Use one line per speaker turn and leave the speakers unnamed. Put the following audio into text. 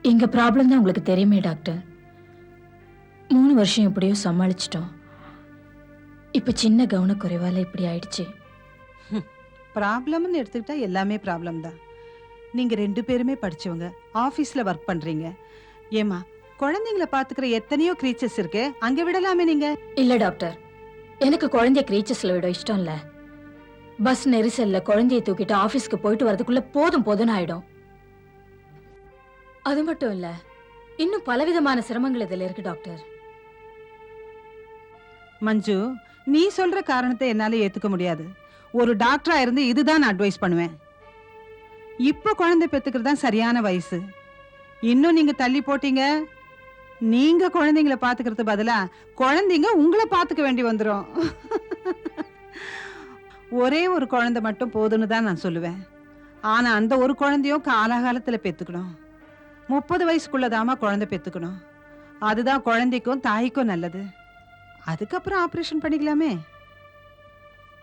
எங்க ப்ராப்ளம் தான் உங்களுக்கு தெரியுமே டாக்டர். 3 வருஷம் எப்படியோ சமாளிச்சிட்டோம். இப்ப சின்ன கவனக்குறைவால இப்படி ஆயிடுச்சு.
ப்ராப்ளம்னு எடுத்துக்கிட்டா எல்லாமே ப்ராப்ளம் தான். நீங்க 2 பேருமே படிச்சவங்க, ஆபீஸ்ல ஒர்க் பண்றீங்க. ஏமா, குழந்தைங்கள பாத்துக்கிற எத்தனையோ கிரீச்சர்ஸ் இருக்கு, அங்க விடலாமே நீங்க.
இல்ல டாக்டர், எனக்கு குழந்தைய கிரீச்சர்ஸ்ல விட இஷ்டம் இல்ல. பஸ் நெரிசல்ல குழந்தைய தூக்கிட்டு ஆபீஸ்க்கு போயிட்டு வரதுக்குள்ள போதும் போதும்னு ஆயிடும். அது மட்டும் இல்ல, இன்னும் பலவிதமான சிரமங்கள் இதுல இருக்கு டாக்டர்.
மஞ்சு, நீ சொல்ற காரணத்தை என்னால ஏத்துக்க முடியாது. ஒரு டாக்டரா இருந்து இதுதான் நான் அட்வைஸ் பண்ணுவேன். இப்ப குழந்தை பெத்துக்கிறது தான் சரியான வயசு. இன்னும் நீங்க தள்ளி போட்டீங்க, நீங்க குழந்தைங்கள பாத்துக்கிறது பதிலா குழந்தைங்க உங்களை பாத்துக்க வேண்டி வந்துரும். ஒரே ஒரு குழந்தை மட்டும் போதுன்னு தான் நான் சொல்லுவேன். ஆனா அந்த ஒரு குழந்தையும் காலாகாலத்துல பெத்துக்கணும். 30 வயசுக்குள்ளதாமா குழந்தை பெத்துக்கணும். அதுதான் குழந்தைக்கும் தாய்க்கும் நல்லது. அதுக்கப்புறம் ஆபரேஷன் பண்ணிக்கலாமே.